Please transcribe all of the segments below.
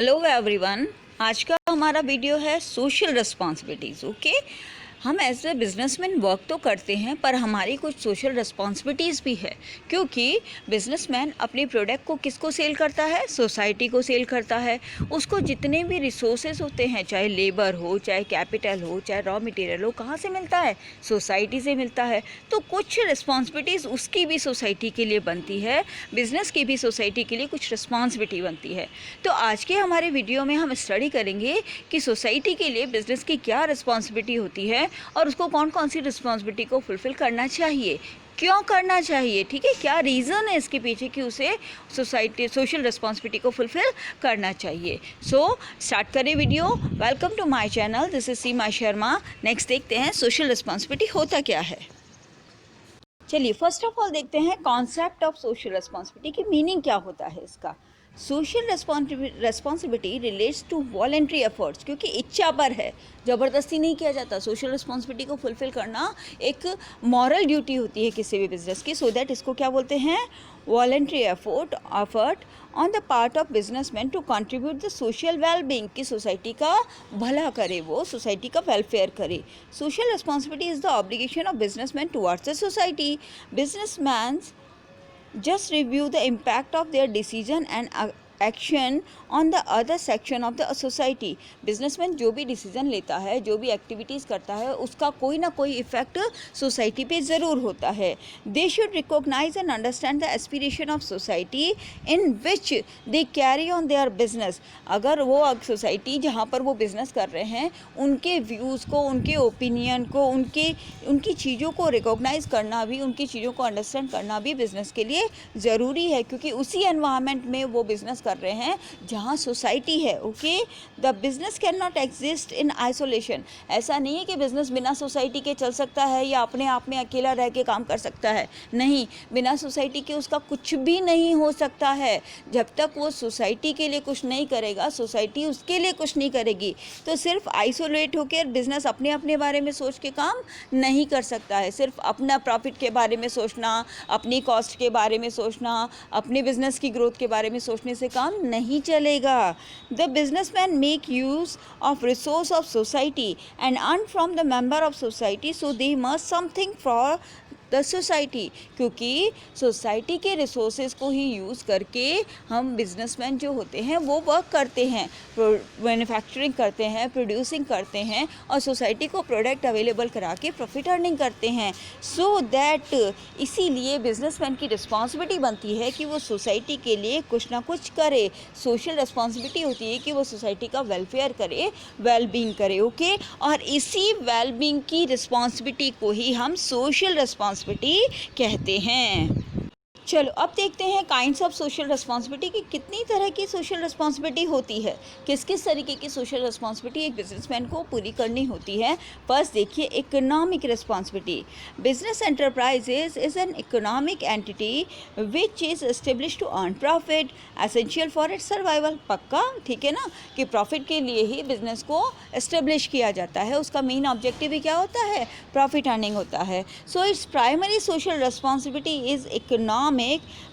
Hello everyone. आज का हमारा वीडियो है सोशल रिस्पॉन्सिबिलिटीज़। ओके, हम एज ए बिजनेसमैन वर्क तो करते हैं पर हमारी कुछ सोशल रिस्पॉन्सिबिलिटीज़ भी है, क्योंकि बिजनेसमैन अपनी प्रोडक्ट को किसको सेल करता है? सोसाइटी को सेल करता है। उसको जितने भी रिसोर्सेज होते हैं, चाहे लेबर हो, चाहे कैपिटल हो, चाहे रॉ मटेरियल हो, कहाँ से मिलता है? सोसाइटी से मिलता है। तो कुछ रिस्पॉन्सिबिलिटीज़ उसकी भी सोसाइटी के लिए बनती है, बिजनेस की भी सोसाइटी के लिए कुछ रिस्पॉन्सिबिलिटी बनती है। तो आज के हमारे वीडियो में हम स्टडी करेंगे कि सोसाइटी के लिए बिजनेस की क्या रिस्पॉन्सिबिलिटी होती है और उसको कौन कौन सी रिस्पॉन्सिबिलिटी को फुलफ़िल करना चाहिए, क्यों करना चाहिए, ठीक है, क्या रीज़न है इसके पीछे कि उसे सोसाइटी सोशल रिस्पॉन्सिबिलिटी को फुलफ़िल करना चाहिए। सो स्टार्ट करें video. Welcome to my channel, this is Seema Sharma. Next देखते हैं सोशल रिस्पॉन्सिबिलिटी होता क्या है। चलिए फर्स्ट ऑफ ऑल देखते हैं कॉन्सेप्ट ऑफ सोशल रिस्पॉन्सिबिलिटी की मीनिंग क्या होता है इसका। Social responsibility relates to voluntary efforts, क्योंकि इच्छा पर है, ज़बरदस्ती नहीं किया जाता। सोशल रिस्पॉन्सिबिलिटी को फुलफ़िल करना एक मॉरल ड्यूटी होती है किसी भी बिजनेस की। सो दैट इसको क्या बोलते हैं? Voluntary effort on the part of businessman to contribute the social wellbeing, की सोसाइटी का भला करे, वो सोसाइटी का वेलफेयर करे। Social responsibility is the obligation of businessman towards the society. Businessman just review the impact of their decision and action on the other section of the society। Businessman जो भी decision लेता है, जो भी activities करता है, उसका कोई ना कोई इफ़ेक्ट सोसाइटी पे ज़रूर होता है। They should recognise and understand the aspiration of society in which they carry on their business. अगर वो सोसाइटी जहाँ पर वो बिज़नेस कर रहे हैं, उनके व्यूज़ को, उनके ओपिनियन को, उनकी चीज़ों को रिकॉग्नाइज करना भी, उनकी चीज़ों को अंडरस्टैंड करना भी बिज़नेस के लिए ज़रूरी है, क्योंकि उसी एनवायरनमेंट में वो बिज़नेस कर रहे हैं जहाँ सोसाइटी है। Okay, the business can not exist in isolation. ऐसा नहीं है कि बिजनेस बिना सोसाइटी के चल सकता है या अपने आप में अकेला रह के काम कर सकता है। नहीं, बिना सोसाइटी के उसका कुछ भी नहीं हो सकता है। जब तक वो सोसाइटी के लिए कुछ नहीं करेगा, सोसाइटी उसके लिए कुछ नहीं करेगी। तो सिर्फ आइसोलेट होकर बिजनेस अपने अपने बारे में सोच के काम नहीं कर सकता है। सिर्फ अपना प्रॉफिट के बारे में सोचना, अपनी कॉस्ट के बारे में सोचना, अपने बिजनेस की ग्रोथ के बारे में सोचने से काम नहीं चलेगा। The businessman make use of resource of society and earn from the member of society, so they must something for the society. क्योंकि सोसाइटी के रिसोर्सेज को ही यूज़ करके हम बिजनेसमैन जो होते हैं वो वर्क करते हैं, मैन्युफैक्चरिंग करते हैं, प्रोड्यूसिंग करते हैं और सोसाइटी को प्रोडक्ट अवेलेबल करा के प्रॉफिट अर्निंग करते हैं। सो दैट इसीलिए बिजनेसमैन की रिस्पॉन्सिबिलिटी बनती है कि वो सोसाइटी के लिए कुछ ना कुछ करे। सोशल रिस्पॉन्सिबिलिटी होती है कि वो सोसाइटी का वेलफेयर करे, वेलबींग करे। ओके, और इसी वेलबींग की रिस्पॉन्सिबिलिटी को ही हम सोशल रिस्पॉन्सिबिलिटी कहते हैं। चलो अब देखते हैं काइंड्स ऑफ सोशल रिस्पॉन्सिबिलिटी की कितनी तरह की सोशल रिस्पॉन्सिबिलिटी होती है, किस किस तरीके की सोशल रिस्पॉन्सिबिलिटी एक बिजनेसमैन को पूरी करनी होती है। फर्स्ट देखिए economic responsibility. Business enterprises is an economic entity which is establish to earn profit essential for its survival. पक्का ठीक है ना, कि प्रॉफिट के लिए ही बिजनेस को एस्टेब्लिश किया जाता है, उसका मेन ऑब्जेक्टिव ही क्या होता है? प्रॉफिट अर्निंग होता है। So its primary social responsibility is economic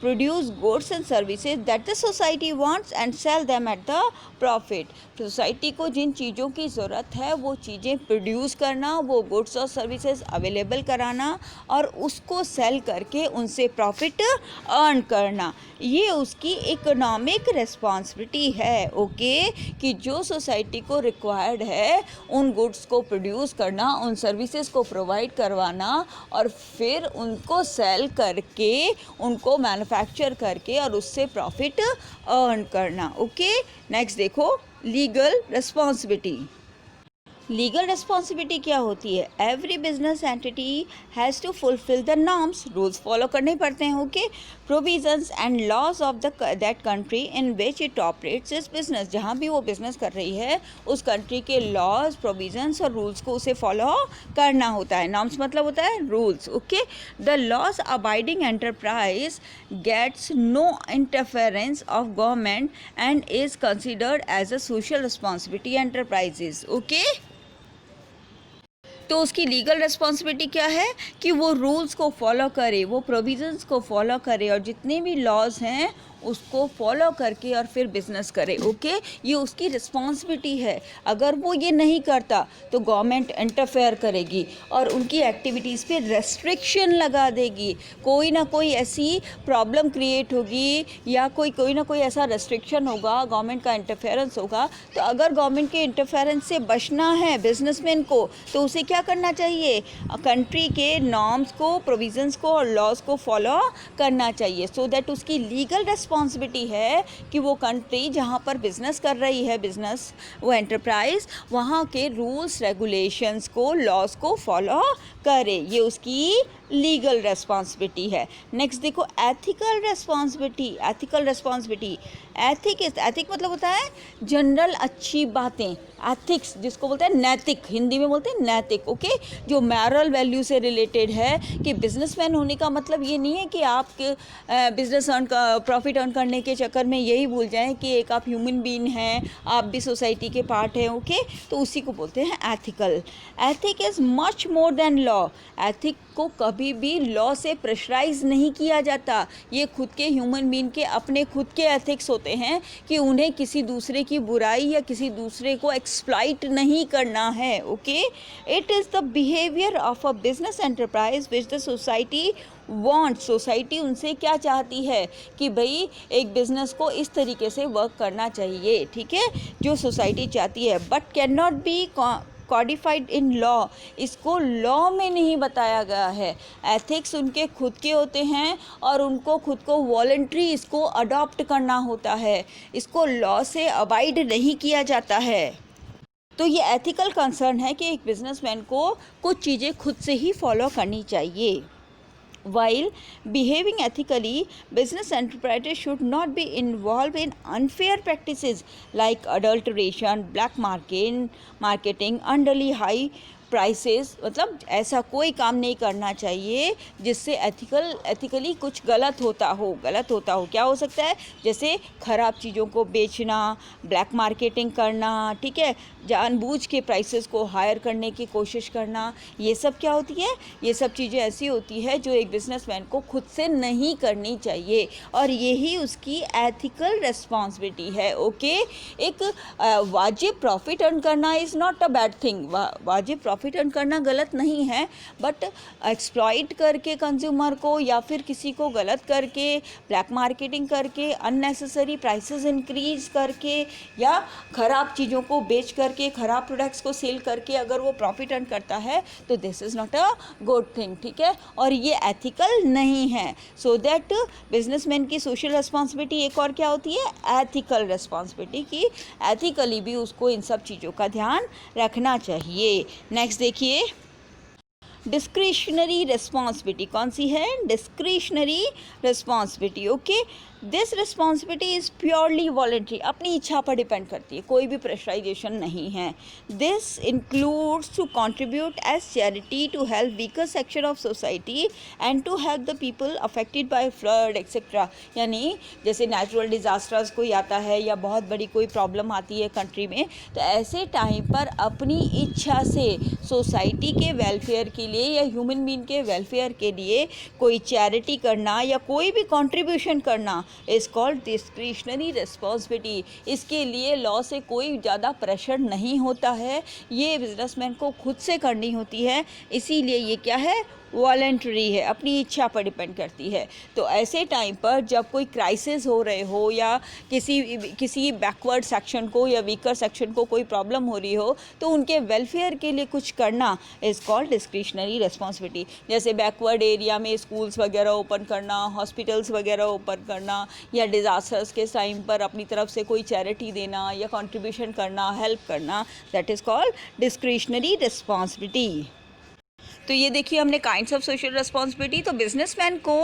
produce goods and services that the society wants and sell them at the profit। Society को जिन चीज़ों की ज़रूरत है वो चीज़ें प्रोड्यूस करना, वो गुड्स और सर्विसेज अवेलेबल कराना और उसको सेल करके उनसे प्रॉफिट अर्न करना, ये उसकी इकोनॉमिक रिस्पॉन्सिबिलिटी है। ओके, कि जो सोसाइटी को रिक्वायर्ड है उन गुड्स को प्रोड्यूस करना, उन सर्विसेज को प्रोवाइड करवाना और फिर उनको सेल करके, उनको मैन्युफैक्चर करके और उससे प्रॉफिट अर्न करना। ओके, नेक्स्ट देखो लीगल रिस्पॉन्सिबिलिटी। लीगल रिस्पॉन्सिबिलिटी क्या होती है? Every business entity has to fulfil the norms, rules follow करने पड़ते हैं। Okay, provisions and laws of the that country in which it operates is business. जहाँ भी वो बिजनेस कर रही है उस कंट्री के लॉज, प्रोविजंस और रूल्स को उसे फॉलो करना होता है। नॉर्म्स मतलब होता है rules. Okay, the laws abiding enterprise gets no interference of government and is considered as a social responsibility enterprises. Okay, तो उसकी लीगल रिस्पॉन्सिबिलिटी क्या है कि वो रूल्स को फॉलो करे, वो प्रोविजंस को फॉलो करे और जितने भी लॉज हैं उसको फॉलो करके और फिर बिजनेस करे। ओके, ये उसकी रिस्पॉन्सिबिलिटी है। अगर वो ये नहीं करता तो गवर्नमेंट इंटरफेयर करेगी और उनकी एक्टिविटीज़ पे रेस्ट्रिक्शन लगा देगी। कोई ना कोई ऐसी प्रॉब्लम क्रिएट होगी या कोई ना कोई ऐसा रेस्ट्रिक्शन होगा, गवर्नमेंट का इंटरफेरेंस होगा। तो अगर गवर्नमेंट के इंटरफेरेंस से बचना है बिजनेसमैन को, तो उसे क्या करना चाहिए? कंट्री के नॉर्म्स को, प्रोविजंस को और लॉज को फॉलो करना चाहिए, सो दैट उसकी लीगल रिस्पॉन्सिबिलिटी है कि वो कंट्री जहाँ पर बिजनेस कर रही है, बिजनेस वो एंटरप्राइज, वहाँ के रूल्स रेगुलेशंस को, लॉज को फॉलो करे। ये उसकी लीगल रिस्पॉन्सिबिलिटी है। नेक्स्ट देखो, ethical responsibility. Ethical responsibility, ethic मतलब होता है जनरल अच्छी बातें। एथिक्स जिसको बोलते हैं नैतिक, हिंदी में बोलते हैं नैतिक। ओके, जो मॉरल वैल्यू से रिलेटेड है कि बिजनेसमैन होने का मतलब ये नहीं है कि आप बिजनेस प्रॉफिट अर्न करने के चक्कर में यही भूल जाएं कि एक आप ह्यूमन बीइंग हैं, आप भी सोसाइटी के पार्ट हैं। ओके, तो उसी को बोलते हैं ethical. Ethic is much more than law. Ethic को कभी भी लॉ से प्रेशराइज नहीं किया जाता। ये खुद के ह्यूमन बीइंग के अपने खुद के एथिक्स होते हैं कि उन्हें किसी दूसरे की बुराई या किसी दूसरे को एक्सप्लॉइट नहीं करना है। Okay, it is the behaviour of a business enterprise which the society want. Society उनसे क्या चाहती है कि भाई एक बिजनेस को इस तरीके से वर्क करना चाहिए, ठीक है, जो सोसाइटी चाहती है, but can not be codified in law. इसको लॉ में नहीं बताया गया है। एथिक्स उनके खुद के होते हैं और उनको खुद को वॉलंटरी इसको अडॉप्ट करना होता है। इसको लॉ से अबाइड नहीं किया जाता है। तो ये एथिकल कंसर्न है कि एक बिजनेसमैन को कुछ चीज़ें खुद से ही फॉलो करनी चाहिए। While behaving ethically, business enterprises should not be involved in unfair practices like adulteration, black marketing, unduly high prices. मतलब ऐसा कोई काम नहीं करना चाहिए जिससे एथिकली कुछ गलत होता हो। क्या हो सकता है? जैसे ख़राब चीज़ों को बेचना, ब्लैक मार्केटिंग करना, ठीक है, जानबूझ के प्राइसेस को हायर करने की कोशिश करना। ये सब क्या होती है? ये सब चीज़ें ऐसी होती है जो एक बिजनेसमैन को खुद से नहीं करनी चाहिए और यही उसकी एथिकल रिस्पॉन्सिबिलिटी है। ओके, एक वाजिब प्रॉफिट अर्न करना is not a bad thing. वाजिब प्रॉफिट अर्न करना गलत नहीं है, बट एक्सप्लॉइट करके कंज्यूमर को या फिर किसी को गलत करके, ब्लैक मार्केटिंग करके, अननेसेसरी प्राइसेस इंक्रीज करके या ख़राब चीज़ों को बेच करके, ख़राब प्रोडक्ट्स को सेल करके अगर वो प्रॉफिट अर्न करता है तो this is not a good thing, ठीक है, और ये एथिकल नहीं है। सो दैट बिजनेसमैन की सोशल रिस्पॉन्सिबिलिटी एक और क्या होती है? एथिकल रिस्पॉन्सिबिलिटी की एथिकली भी उसको इन सब चीज़ों का ध्यान रखना चाहिए। नेक्स्ट देखिए, डिस्क्रिशनरी रिस्पॉन्सिबिलिटी कौन सी है? Discretionary responsibility. Okay, this responsibility is purely voluntary, अपनी इच्छा पर डिपेंड करती है, कोई भी प्रेशराइजेशन नहीं है। This includes to contribute as charity to help weaker section of society and to help the people affected by flood etcetera. यानी जैसे नेचुरल डिज़ास्टर्स कोई आता है या बहुत बड़ी कोई प्रॉब्लम आती है कंट्री में, तो ऐसे टाइम पर अपनी इच्छा से सोसाइटी के वेलफेयर के लिए या ह्यूमन बीइंग के वेलफेयर के लिए कोई चैरिटी करना या कोई भी कंट्रीब्यूशन करना इज़ कॉल्ड डिस्क्रिशनरी रिस्पॉन्सिबिलिटी। इसके लिए लॉ से कोई ज़्यादा प्रेशर नहीं होता है, ये बिजनेसमैन को खुद से करनी होती है, इसीलिए ये क्या है? वॉलंटरी है, अपनी इच्छा पर डिपेंड करती है। तो ऐसे टाइम पर जब कोई क्राइसिस हो रहे हो या किसी बैकवर्ड सेक्शन को या वीकर सेक्शन को कोई प्रॉब्लम हो रही हो, तो उनके वेलफेयर के लिए कुछ करना इज़ कॉल्ड डिस्क्रिशनरी रिस्पॉन्सिबिलिटी। जैसे बैकवर्ड एरिया में स्कूल्स वगैरह ओपन करना, हॉस्पिटल्स वगैरह ओपन करना, या डिज़ास्टर्स के टाइम पर अपनी तरफ से कोई चैरिटी देना या कंट्रीब्यूशन करना, हेल्प करना, that is called discretionary responsibility. तो ये देखिए, हमने काइंड्स ऑफ सोशल रिस्पॉन्सिबिलिटी। तो बिजनेसमैन को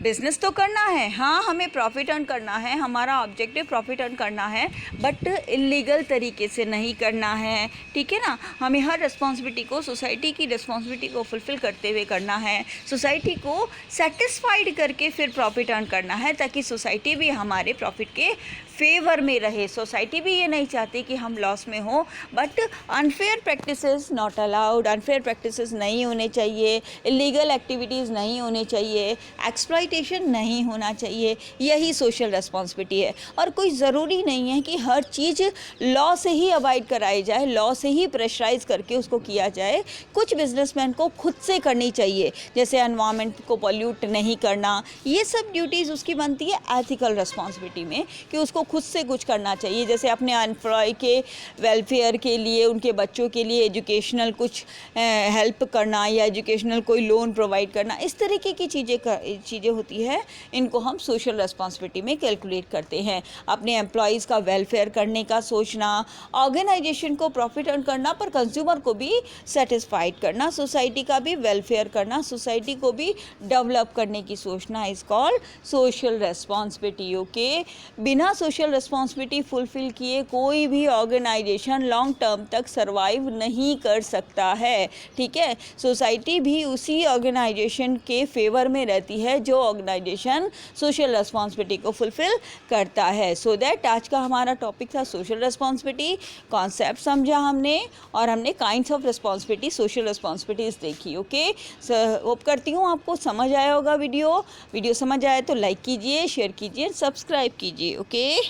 बिजनेस तो करना है, हाँ, हमें प्रॉफिट अर्न करना है, हमारा ऑब्जेक्टिव प्रॉफिट अर्न करना है, बट इलीगल तरीके से नहीं करना है, ठीक है ना। हमें हर रिस्पॉन्सिबिलिटी को, सोसाइटी की रिस्पॉन्सिबिलिटी को फुलफ़िल करते हुए करना है, सोसाइटी को सेटिस्फाइड करके फिर प्रॉफिट अर्न करना है, ताकि सोसाइटी भी हमारे प्रॉफिट के फेवर में रहे। सोसाइटी भी ये नहीं चाहती कि हम लॉस में हो, but unfair practices not allowed, unfair practices नहीं होने चाहिए, इलीगल एक्टिविटीज़ नहीं होनी चाहिए, एक्सप्लॉइटेशन नहीं होना चाहिए। यही सोशल रिस्पॉन्सिबिलिटी है। और कोई ज़रूरी नहीं है कि हर चीज़ लॉ से ही अवॉइड कराई जाए, लॉ से ही प्रेशराइज करके उसको किया जाए। कुछ बिजनेसमैन को खुद से करनी चाहिए, जैसे एनवायरनमेंट को पॉल्यूट नहीं करना, ये सब ड्यूटीज़ उसकी बनती है एथिकल रिस्पॉन्सिबिलिटी में, कि उसको खुद से कुछ करना चाहिए। जैसे अपने एम्प्लॉय के वेलफेयर के लिए, उनके बच्चों के लिए एजुकेशनल कुछ हेल्प करना या एजुकेशनल कोई लोन प्रोवाइड करना, इस तरीके की चीज़ें होती है, इनको हम सोशल रिस्पॉन्सिबिलिटी में कैलकुलेट करते हैं। अपने एम्प्लॉयज़ का वेलफेयर करने का सोचना, ऑर्गेनाइजेशन को प्रॉफिट अर्न करना पर कंज्यूमर को भी सेटिस्फाइड करना, सोसाइटी का भी वेलफेयर करना, सोसाइटी को भी डेवलप करने की सोचना is called social responsibility. Okay, बिना सोशल रिस्पॉन्सिबिलिटी फुलफिल किए कोई भी ऑर्गेनाइजेशन लॉन्ग टर्म तक सर्वाइव नहीं कर सकता है। ठीक है, सोसाइटी भी उसी ऑर्गेनाइजेशन के फेवर में रहती है जो ऑर्गेनाइजेशन सोशल रिस्पॉन्सिबिलिटी को फुलफिल करता है। सो दैट आज का हमारा टॉपिक था सोशल रिस्पॉन्सिबिलिटी, कॉन्सेप्ट समझा हमने, और हमने kinds of responsibility, social responsibilities देखी। ओके, होप करती हूँ आपको समझ आया होगा। वीडियो समझ आए तो लाइक कीजिए, शेयर कीजिए, सब्सक्राइब कीजिए। ओके।